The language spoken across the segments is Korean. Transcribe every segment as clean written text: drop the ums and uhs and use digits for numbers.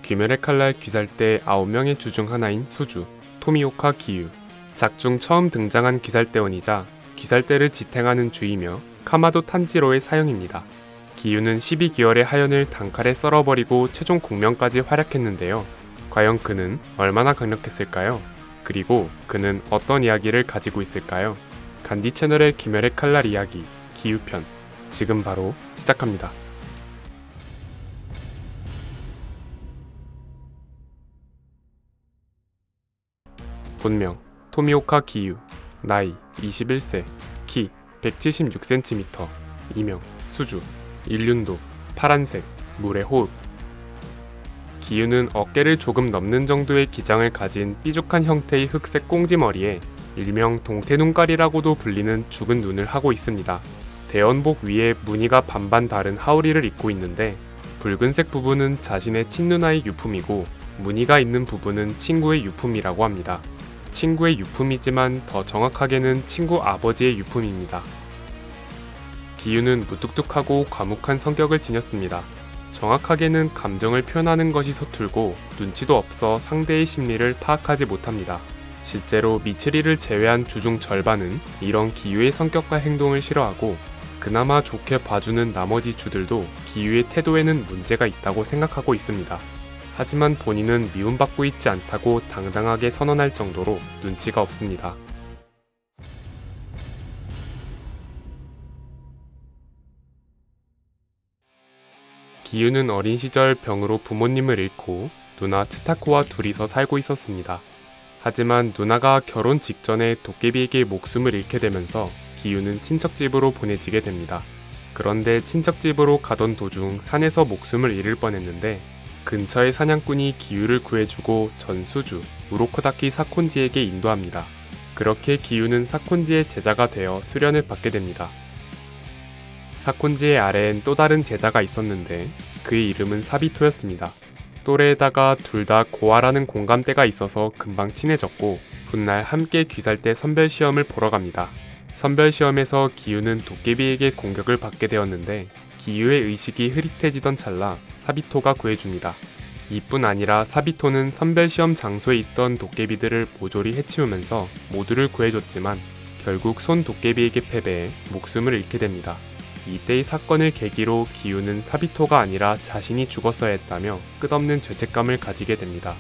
귀멸의 칼날 귀살대 9명의 주 중 하나인 수주, 토미오카 기유. 작중 처음 등장한 귀살대원이자 귀살대를 지탱하는 주이며 카마도 탄지로의 사형입니다. 기유는 12개월의 하연을 단칼에 썰어버리고 최종 공명까지 활약했는데요. 과연 그는 얼마나 강력했을까요? 그리고 그는 어떤 이야기를 가지고 있을까요? 간디 채널의 귀멸의 칼날 이야기, 기유편, 지금 바로 시작합니다. 본명 토미오카 기유, 나이 21세, 키 176cm, 이명 수주, 일륜도, 파란색, 물의 호흡. 기유는 어깨를 조금 넘는 정도의 기장을 가진 삐죽한 형태의 흑색 꽁지머리에 일명 동태눈깔이라고도 불리는 죽은 눈을 하고 있습니다. 대원복 위에 무늬가 반반 다른 하우리를 입고 있는데 붉은색 부분은 자신의 친누나의 유품이고 무늬가 있는 부분은 친구의 유품이라고 합니다. 친구의 유품이지만 더 정확하게는 친구 아버지의 유품입니다. 기유는 무뚝뚝하고 과묵한 성격을 지녔습니다. 정확하게는 감정을 표현하는 것이 서툴고 눈치도 없어 상대의 심리를 파악하지 못합니다. 실제로 미츠리를 제외한 주 중 절반은 이런 기유의 성격과 행동을 싫어하고 그나마 좋게 봐주는 나머지 주들도 기유의 태도에는 문제가 있다고 생각하고 있습니다. 하지만 본인은 미움받고 있지 않다고 당당하게 선언할 정도로 눈치가 없습니다. 기유는 어린 시절 병으로 부모님을 잃고 누나 츠타코와 둘이서 살고 있었습니다. 하지만 누나가 결혼 직전에 도깨비에게 목숨을 잃게 되면서 기유는 친척집으로 보내지게 됩니다. 그런데 친척집으로 가던 도중 산에서 목숨을 잃을 뻔했는데 근처의 사냥꾼이 기유를 구해주고 전수주 우로코다키 사콘지에게 인도합니다. 그렇게 기유는 사콘지의 제자가 되어 수련을 받게 됩니다. 사콘지의 아래엔 또 다른 제자가 있었는데 그의 이름은 사비토였습니다. 또래에다가 둘 다 고아라는 공감대가 있어서 금방 친해졌고 훗날 함께 귀살대 선별시험을 보러 갑니다. 선별시험에서 기유는 도깨비에게 공격을 받게 되었는데 기유의 의식이 흐릿해지던 찰나 사비토가 구해줍니다. 이뿐 아니라 사비토는 선별시험 장소에 있던 도깨비들을 모조리 해치우면서 모두를 구해줬지만 결국 손 도깨비에게 패배해 목숨을 잃게 됩니다. 이때의 사건을 계기로 기유는 사비토가 아니라 자신이 죽었어야 했다며 끝없는 죄책감을 가지게 됩니다.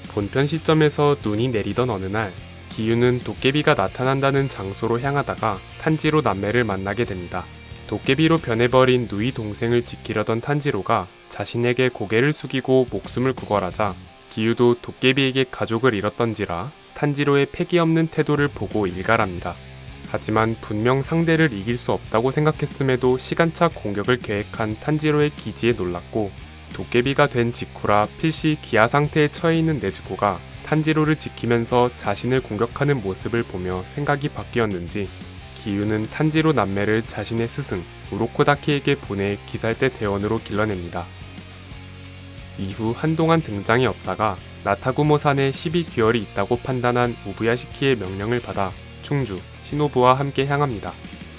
본편 시점에서 눈이 내리던 어느 날 기유는 도깨비가 나타난다는 장소로 향하다가 탄지로 남매를 만나게 됩니다. 도깨비로 변해버린 누이 동생을 지키려던 탄지로가 자신에게 고개를 숙이고 목숨을 구걸하자 기유도 도깨비에게 가족을 잃었던지라 탄지로의 패기 없는 태도를 보고 일갈합니다. 하지만 분명 상대를 이길 수 없다고 생각했음에도 시간차 공격을 계획한 탄지로의 기지에 놀랐고 도깨비가 된 직후라 필시 기아 상태에 처해 있는 네즈코가 탄지로를 지키면서 자신을 공격하는 모습을 보며 생각이 바뀌었는지 기유는 탄지로 남매를 자신의 스승 우로코다키에게 보내 귀살대 대원으로 길러냅니다. 이후 한동안 등장이 없다가 나타구모 산에 12귀월이 있다고 판단한 우부야시키의 명령을 받아 충주 시노부와 함께 향합니다.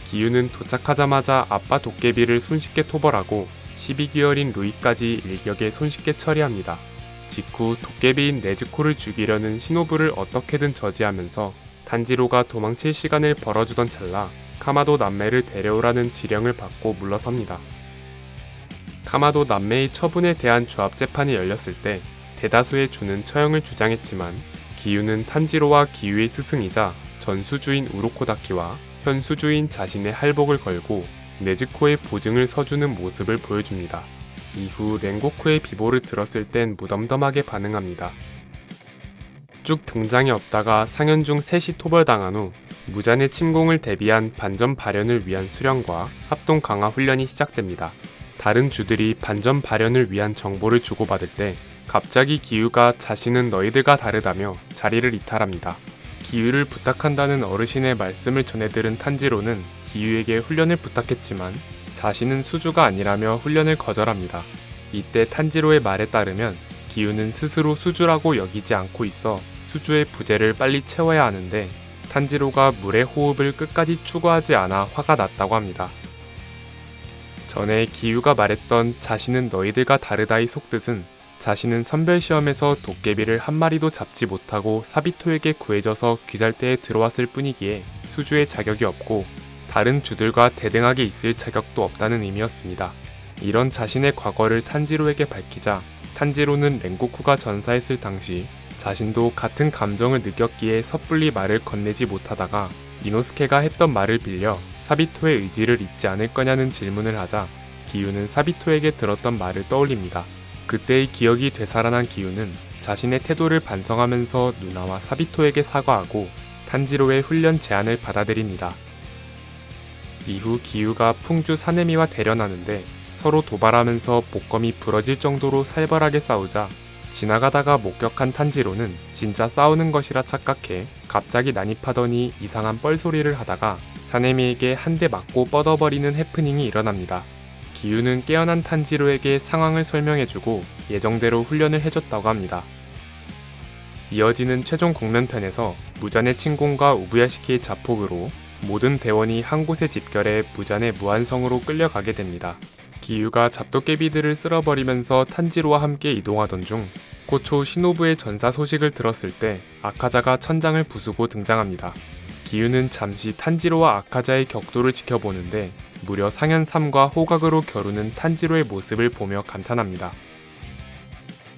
기유는 도착하자마자 아빠 도깨비를 손쉽게 토벌하고 12개월인 루이까지 일격에 손쉽게 처리합니다. 직후 도깨비인 네즈코를 죽이려는 시노부를 어떻게든 저지하면서 탄지로가 도망칠 시간을 벌어주던 찰나 카마도 남매를 데려오라는 지령을 받고 물러섭니다. 카마도 남매의 처분에 대한 조합재판이 열렸을 때 대다수의 주는 처형을 주장했지만 기유는 탄지로와 기유의 스승이자 전수주인 우로코다키와 현수주인 자신의 할복을 걸고 네즈코의 보증을 서주는 모습을 보여줍니다. 이후 렌고쿠의 비보를 들었을 땐 무덤덤하게 반응합니다. 쭉 등장이 없다가 상연 중 셋이 토벌당한 후 무잔의 침공을 대비한 반전 발현을 위한 수련과 합동 강화 훈련이 시작됩니다. 다른 주들이 반전 발현을 위한 정보를 주고받을 때 갑자기 기유가 자신은 너희들과 다르다며 자리를 이탈합니다. 기유를 부탁한다는 어르신의 말씀을 전해들은 탄지로는 기유에게 훈련을 부탁했지만 자신은 수주가 아니라며 훈련을 거절합니다. 이때 탄지로의 말에 따르면 기유는 스스로 수주라고 여기지 않고 있어 수주의 부재를 빨리 채워야 하는데 탄지로가 물의 호흡을 끝까지 추구하지 않아 화가 났다고 합니다. 전에 기유가 말했던 자신은 너희들과 다르다의 속뜻은 자신은 선별시험에서 도깨비를 한 마리도 잡지 못하고 사비토에게 구해져서 귀살대에 들어왔을 뿐이기에 수주의 자격이 없고 다른 주들과 대등하게 있을 자격도 없다는 의미였습니다. 이런 자신의 과거를 탄지로에게 밝히자 탄지로는 렌고쿠가 전사했을 당시 자신도 같은 감정을 느꼈기에 섣불리 말을 건네지 못하다가 이노스케가 했던 말을 빌려 사비토의 의지를 잊지 않을 거냐는 질문을 하자 기유는 사비토에게 들었던 말을 떠올립니다. 그때의 기억이 되살아난 기유는 자신의 태도를 반성하면서 누나와 사비토에게 사과하고 탄지로의 훈련 제안을 받아들입니다. 이후 기유가 풍주 사네미와 대련하는데 서로 도발하면서 목검이 부러질 정도로 살벌하게 싸우자 지나가다가 목격한 탄지로는 진짜 싸우는 것이라 착각해 갑자기 난입하더니 이상한 뻘소리를 하다가 사네미에게 한 대 맞고 뻗어버리는 해프닝이 일어납니다. 기유는 깨어난 탄지로에게 상황을 설명해주고 예정대로 훈련을 해줬다고 합니다. 이어지는 최종 국면편에서 무잔의 침공과 우부야시키의 자폭으로 모든 대원이 한 곳에 집결해 무잔의 무한성으로 끌려가게 됩니다. 기유가 잡도깨비들을 쓸어버리면서 탄지로와 함께 이동하던 중 고초 시노부의 전사 소식을 들었을 때 아카자가 천장을 부수고 등장합니다. 기유는 잠시 탄지로와 아카자의 격돌을 지켜보는데 무려 상현 3과 호각으로 겨루는 탄지로의 모습을 보며 감탄합니다.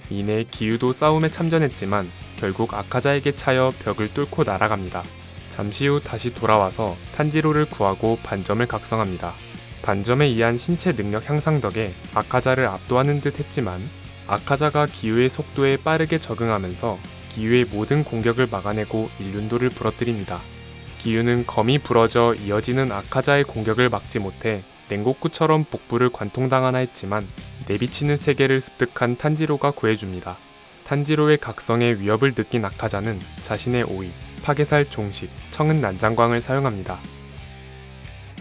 이내 기유도 싸움에 참전했지만 결국 아카자에게 차여 벽을 뚫고 날아갑니다. 잠시 후 다시 돌아와서 탄지로를 구하고 반점을 각성합니다. 반점에 의한 신체 능력 향상 덕에 아카자를 압도하는 듯 했지만 아카자가 기유의 속도에 빠르게 적응하면서 기유의 모든 공격을 막아내고 일륜도를 부러뜨립니다. 기유는 검이 부러져 이어지는 아카자의 공격을 막지 못해 렌고쿠처럼 복부를 관통당하나 했지만 내비치는 세계를 습득한 탄지로가 구해줍니다. 탄지로의 각성에 위협을 느낀 아카자는 자신의 오이, 파괴살 종식, 청은 난장광을 사용합니다.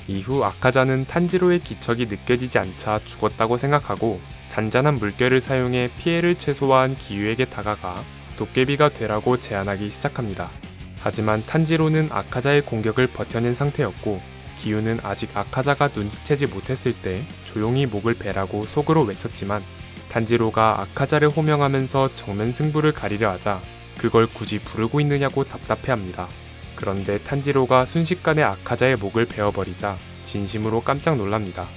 이후 아카자는 탄지로의 기척이 느껴지지 않자 죽었다고 생각하고 잔잔한 물결을 사용해 피해를 최소화한 기유에게 다가가 도깨비가 되라고 제안하기 시작합니다. 하지만 탄지로는 아카자의 공격을 버텨낸 상태였고 기유는 아직 아카자가 눈치채지 못했을 때 조용히 목을 베라고 속으로 외쳤지만 탄지로가 아카자를 호명하면서 정면 승부를 가리려 하자 그걸 굳이 부르고 있느냐고 답답해합니다. 그런데 탄지로가 순식간에 아카자의 목을 베어버리자 진심으로 깜짝 놀랍니다.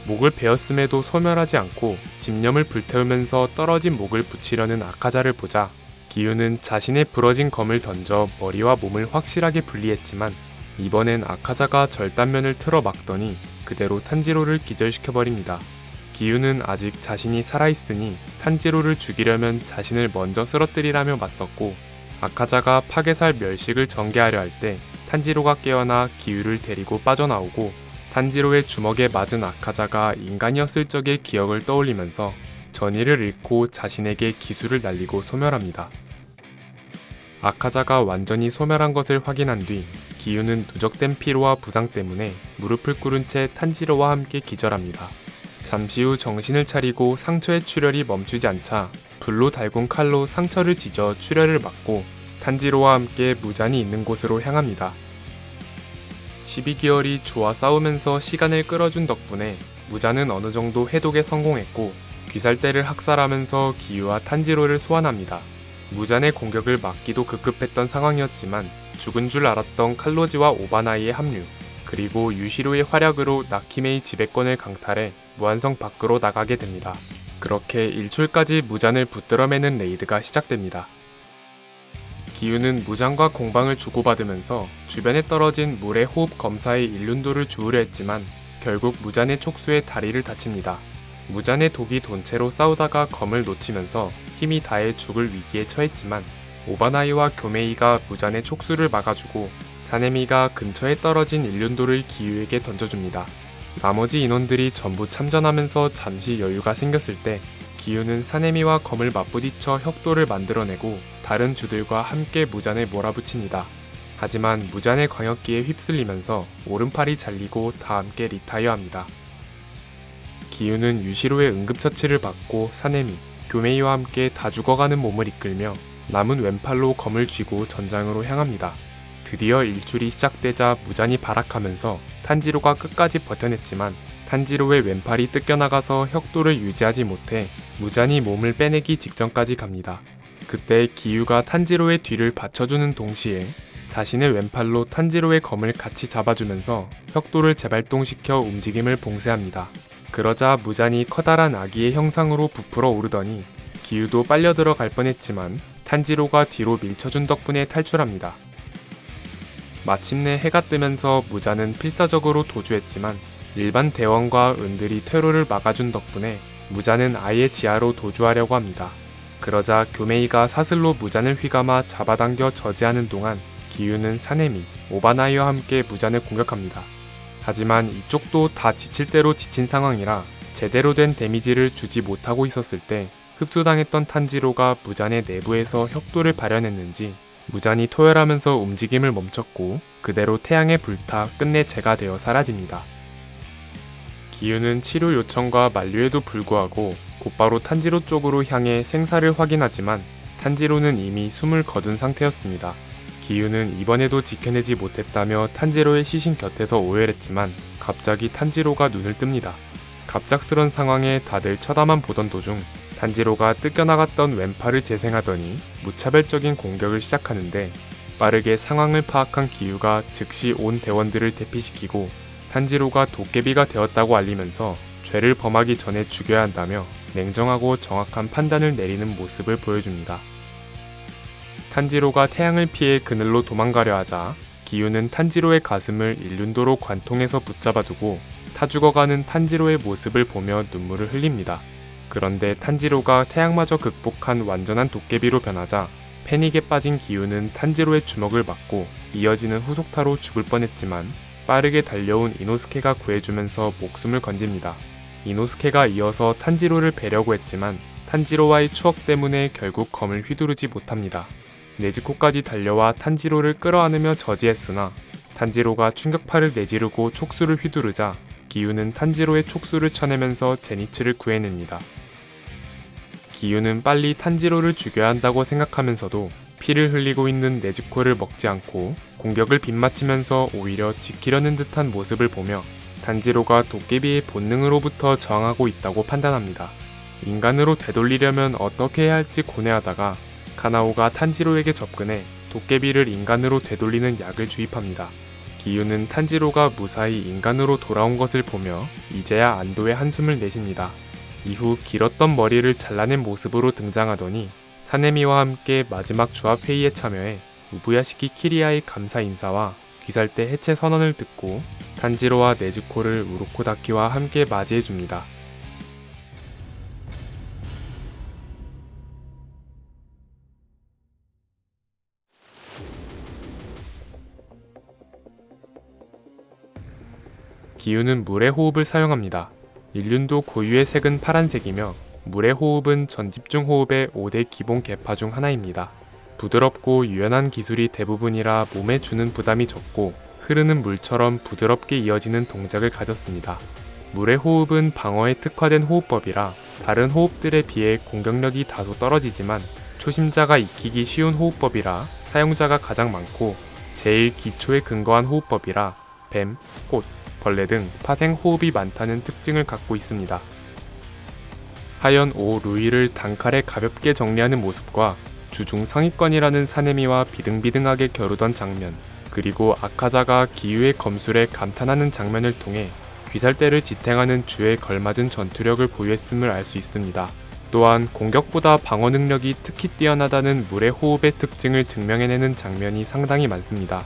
목을 베었음에도 소멸하지 않고 집념을 불태우면서 떨어진 목을 붙이려는 아카자를 보자 기유는 자신의 부러진 검을 던져 머리와 몸을 확실하게 분리했지만 이번엔 아카자가 절단면을 틀어 막더니 그대로 탄지로를 기절시켜버립니다. 기유는 아직 자신이 살아있으니 탄지로를 죽이려면 자신을 먼저 쓰러뜨리라며 맞섰고 아카자가 파괴살 멸식을 전개하려 할 때 탄지로가 깨어나 기유를 데리고 빠져나오고 탄지로의 주먹에 맞은 아카자가 인간이었을 적의 기억을 떠올리면서 전의를 잃고 자신에게 기술을 날리고 소멸합니다. 아카자가 완전히 소멸한 것을 확인한 뒤 기유는 누적된 피로와 부상 때문에 무릎을 꿇은 채 탄지로와 함께 기절합니다. 잠시 후 정신을 차리고 상처의 출혈이 멈추지 않자 불로 달군 칼로 상처를 찢어 출혈을 막고 탄지로와 함께 무잔이 있는 곳으로 향합니다. 12개월이 주와 싸우면서 시간을 끌어준 덕분에 무잔은 어느 정도 해독에 성공했고 귀살대를 학살하면서 기유와 탄지로를 소환합니다. 무잔의 공격을 막기도 급급했던 상황이었지만 죽은 줄 알았던 칼로지와 오바나이의 합류, 그리고 유시로의 활약으로 나키메의 지배권을 강탈해 무한성 밖으로 나가게 됩니다. 그렇게 일출까지 무잔을 붙들어매는 레이드가 시작됩니다. 기유는 무잔과 공방을 주고받으면서 주변에 떨어진 물의 호흡 검사의 일륜도를 주우려 했지만 결국 무잔의 촉수에 다리를 다칩니다. 무잔의 독이 돈 채로 싸우다가 검을 놓치면서 힘이 다해 죽을 위기에 처했지만 오바나이와 교메이가 무잔의 촉수를 막아주고 사네미가 근처에 떨어진 일륜도를 기유에게 던져줍니다. 나머지 인원들이 전부 참전하면서 잠시 여유가 생겼을 때 기유는 사네미와 검을 맞부딪혀 혁도를 만들어내고 다른 주들과 함께 무잔을 몰아붙입니다. 하지만 무잔의 광역기에 휩쓸리면서 오른팔이 잘리고 다 함께 리타이어합니다. 기유는 유시로의 응급처치를 받고 사네미, 교메이와 함께 다 죽어가는 몸을 이끌며 남은 왼팔로 검을 쥐고 전장으로 향합니다. 드디어 일출이 시작되자 무잔이 발악하면서 탄지로가 끝까지 버텨냈지만 탄지로의 왼팔이 뜯겨나가서 혁도를 유지하지 못해 무잔이 몸을 빼내기 직전까지 갑니다. 그때 기유가 탄지로의 뒤를 받쳐주는 동시에 자신의 왼팔로 탄지로의 검을 같이 잡아주면서 혁도를 재발동시켜 움직임을 봉쇄합니다. 그러자 무잔이 커다란 아기의 형상으로 부풀어 오르더니 기유도 빨려 들어갈 뻔했지만 탄지로가 뒤로 밀쳐준 덕분에 탈출합니다. 마침내 해가 뜨면서 무잔은 필사적으로 도주했지만 일반 대원과 은들이 퇴로를 막아준 덕분에 무잔은 아예 지하로 도주하려고 합니다. 그러자 교메이가 사슬로 무잔을 휘감아 잡아당겨 저지하는 동안 기유는 사네미, 오바나이와 함께 무잔을 공격합니다. 하지만 이쪽도 다 지칠 대로 지친 상황이라 제대로 된 데미지를 주지 못하고 있었을 때 흡수당했던 탄지로가 무잔의 내부에서 혁도를 발현했는지 무잔이 토열하면서 움직임을 멈췄고 그대로 태양에 불타 끝내 재가 되어 사라집니다. 기유는 치료 요청과 만류에도 불구하고 곧바로 탄지로 쪽으로 향해 생사를 확인하지만 탄지로는 이미 숨을 거둔 상태였습니다. 기유는 이번에도 지켜내지 못했다며 탄지로의 시신 곁에서 오열했지만 갑자기 탄지로가 눈을 뜹니다. 갑작스런 상황에 다들 쳐다만 보던 도중 탄지로가 뜯겨나갔던 왼팔을 재생하더니 무차별적인 공격을 시작하는데 빠르게 상황을 파악한 기유가 즉시 온 대원들을 대피시키고 탄지로가 도깨비가 되었다고 알리면서 죄를 범하기 전에 죽여야 한다며 냉정하고 정확한 판단을 내리는 모습을 보여줍니다. 탄지로가 태양을 피해 그늘로 도망가려 하자 기유는 탄지로의 가슴을 일륜도로 관통해서 붙잡아두고 타 죽어가는 탄지로의 모습을 보며 눈물을 흘립니다. 그런데 탄지로가 태양마저 극복한 완전한 도깨비로 변하자 패닉에 빠진 기유는 탄지로의 주먹을 맞고 이어지는 후속타로 죽을 뻔했지만 빠르게 달려온 이노스케가 구해주면서 목숨을 건집니다. 이노스케가 이어서 탄지로를 베려고 했지만 탄지로와의 추억 때문에 결국 검을 휘두르지 못합니다. 네즈코까지 달려와 탄지로를 끌어안으며 저지했으나 탄지로가 충격파를 내지르고 촉수를 휘두르자 기유는 탄지로의 촉수를 쳐내면서 제니츠를 구해냅니다. 기유는 빨리 탄지로를 죽여야 한다고 생각하면서도 피를 흘리고 있는 네즈코를 먹지 않고 공격을 빗맞추면서 오히려 지키려는 듯한 모습을 보며 탄지로가 도깨비의 본능으로부터 저항하고 있다고 판단합니다. 인간으로 되돌리려면 어떻게 해야 할지 고뇌하다가 카나오가 탄지로에게 접근해 도깨비를 인간으로 되돌리는 약을 주입합니다. 기유는 탄지로가 무사히 인간으로 돌아온 것을 보며 이제야 안도의 한숨을 내쉽니다. 이후 길었던 머리를 잘라낸 모습으로 등장하더니 사네미와 함께 마지막 조합회의에 참여해 우부야시키 키리아의 감사 인사와 귀살대 해체 선언을 듣고 탄지로와 네즈코를 우로코다키와 함께 맞이해줍니다. 기유는 물의 호흡을 사용합니다. 일륜도 고유의 색은 파란색이며 물의 호흡은 전집중 호흡의 5대 기본 계파 중 하나입니다. 부드럽고 유연한 기술이 대부분이라 몸에 주는 부담이 적고 흐르는 물처럼 부드럽게 이어지는 동작을 가졌습니다. 물의 호흡은 방어에 특화된 호흡법이라 다른 호흡들에 비해 공격력이 다소 떨어지지만 초심자가 익히기 쉬운 호흡법이라 사용자가 가장 많고 제일 기초에 근거한 호흡법이라 뱀, 꽃, 벌레 등 파생 호흡이 많다는 특징을 갖고 있습니다. 하연 오 루이를 단칼에 가볍게 정리하는 모습과 주중 상위권이라는 사네미와 비등비등하게 겨루던 장면, 그리고 아카자가 기유의 검술에 감탄하는 장면을 통해 귀살대를 지탱하는 주에 걸맞은 전투력을 보유했음을 알 수 있습니다. 또한 공격보다 방어 능력이 특히 뛰어나다는 물의 호흡의 특징을 증명해내는 장면이 상당히 많습니다.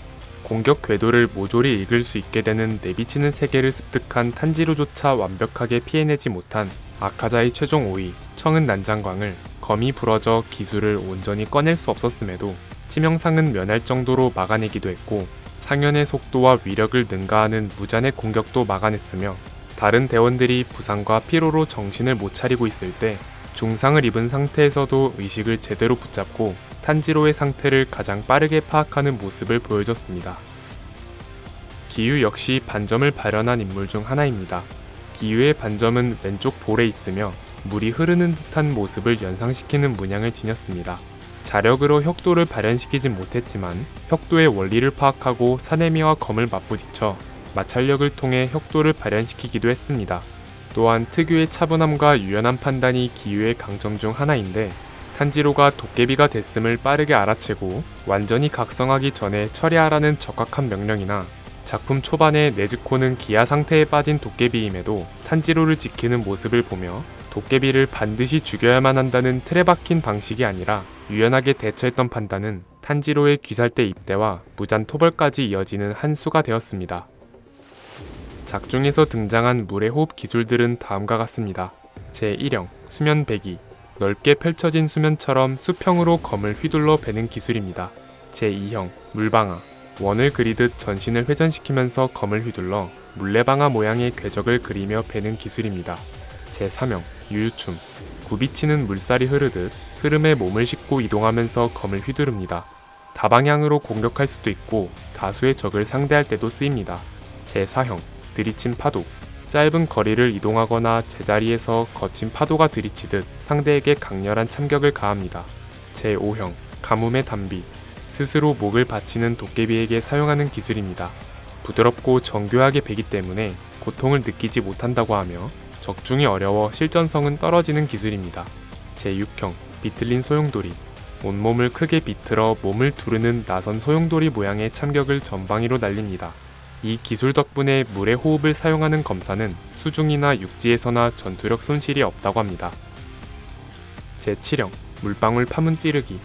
공격 궤도를 모조리 읽을 수 있게 되는 내비치는 세계를 습득한 탄지로조차 완벽하게 피해내지 못한 아카자의 최종 5위 청은 난장광을 검이 부러져 기술을 온전히 꺼낼 수 없었음에도 치명상은 면할 정도로 막아내기도 했고 상현의 속도와 위력을 능가하는 무잔의 공격도 막아냈으며 다른 대원들이 부상과 피로로 정신을 못 차리고 있을 때 중상을 입은 상태에서도 의식을 제대로 붙잡고 탄지로의 상태를 가장 빠르게 파악하는 모습을 보여줬습니다. 기유 역시 반점을 발현한 인물 중 하나입니다. 기유의 반점은 왼쪽 볼에 있으며 물이 흐르는 듯한 모습을 연상시키는 문양을 지녔습니다. 자력으로 혁도를 발현시키진 못했지만 혁도의 원리를 파악하고 사네미와 검을 맞부딪혀 마찰력을 통해 혁도를 발현시키기도 했습니다. 또한 특유의 차분함과 유연한 판단이 기유의 강점 중 하나인데, 탄지로가 도깨비가 됐음을 빠르게 알아채고 완전히 각성하기 전에 처리하라는 적확한 명령이나 작품 초반에 네즈코는 기아 상태에 빠진 도깨비임에도 탄지로를 지키는 모습을 보며 도깨비를 반드시 죽여야만 한다는 틀에 박힌 방식이 아니라 유연하게 대처했던 판단은 탄지로의 귀살대 입대와 무잔 토벌까지 이어지는 한 수가 되었습니다. 작중에서 등장한 물의 호흡 기술들은 다음과 같습니다. 제1형 수면 배기, 넓게 펼쳐진 수면처럼 수평으로 검을 휘둘러 베는 기술입니다. 제2형 물방아, 원을 그리듯 전신을 회전시키면서 검을 휘둘러 물레방아 모양의 궤적을 그리며 베는 기술입니다. 제3형 유유춤, 굽이치는 물살이 흐르듯 흐름에 몸을 싣고 이동하면서 검을 휘두릅니다. 다방향으로 공격할 수도 있고 다수의 적을 상대할 때도 쓰입니다. 제4형 들이친 파도, 짧은 거리를 이동하거나 제자리에서 거친 파도가 들이치듯 상대에게 강렬한 참격을 가합니다. 제5형 가뭄의 단비, 스스로 목을 받치는 도깨비에게 사용하는 기술입니다. 부드럽고 정교하게 베기 때문에 고통을 느끼지 못한다고 하며 적중이 어려워 실전성은 떨어지는 기술입니다. 제6형 비틀린 소용돌이, 온몸을 크게 비틀어 몸을 두르는 나선 소용돌이 모양의 참격을 전방위로 날립니다. 이 기술 덕분에 물의 호흡을 사용하는 검사는 수중이나 육지에서나 전투력 손실이 없다고 합니다. 제7형 물방울 파문 찌르기,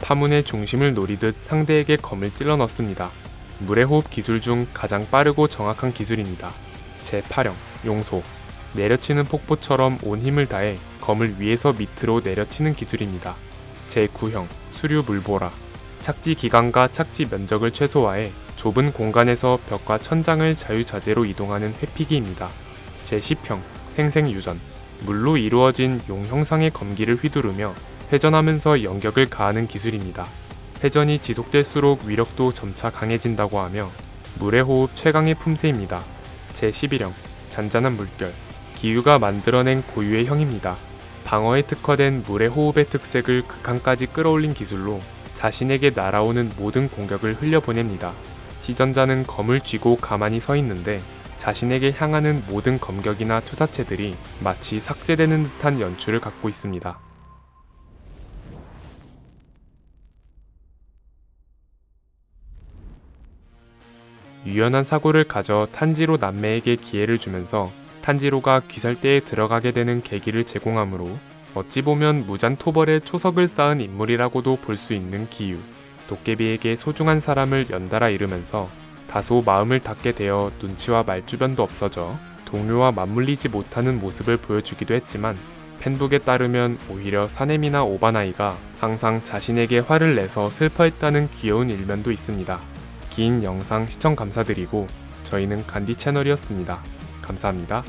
파문의 중심을 노리듯 상대에게 검을 찔러 넣습니다. 물의 호흡 기술 중 가장 빠르고 정확한 기술입니다. 제8형 용소, 내려치는 폭포처럼 온 힘을 다해 검을 위에서 밑으로 내려치는 기술입니다. 제9형 수류 물보라, 착지 기간과 착지 면적을 최소화해 좁은 공간에서 벽과 천장을 자유자재로 이동하는 회피기입니다. 제10형 생생유전, 물로 이루어진 용 형상의 검기를 휘두르며 회전하면서 연격을 가하는 기술입니다. 회전이 지속될수록 위력도 점차 강해진다고 하며 물의 호흡 최강의 품새입니다. 제11형 잔잔한 물결, 기유가 만들어낸 고유의 형입니다. 방어에 특화된 물의 호흡의 특색을 극한까지 끌어올린 기술로 자신에게 날아오는 모든 공격을 흘려보냅니다. 시전자는 검을 쥐고 가만히 서 있는데 자신에게 향하는 모든 검격이나 투사체들이 마치 삭제되는 듯한 연출을 갖고 있습니다. 유연한 사고를 가져 탄지로 남매에게 기회를 주면서 탄지로가 귀살대에 들어가게 되는 계기를 제공하므로 어찌 보면 무잔 토벌의 초석을 쌓은 인물이라고도 볼 수 있는 기유. 도깨비에게 소중한 사람을 연달아 잃으면서 다소 마음을 닫게 되어 눈치와 말주변도 없어져 동료와 맞물리지 못하는 모습을 보여주기도 했지만, 팬북에 따르면 오히려 사내미나 오바나이가 항상 자신에게 화를 내서 슬퍼했다는 귀여운 일면도 있습니다. 긴 영상 시청 감사드리고 저희는 간디 채널이었습니다. 감사합니다.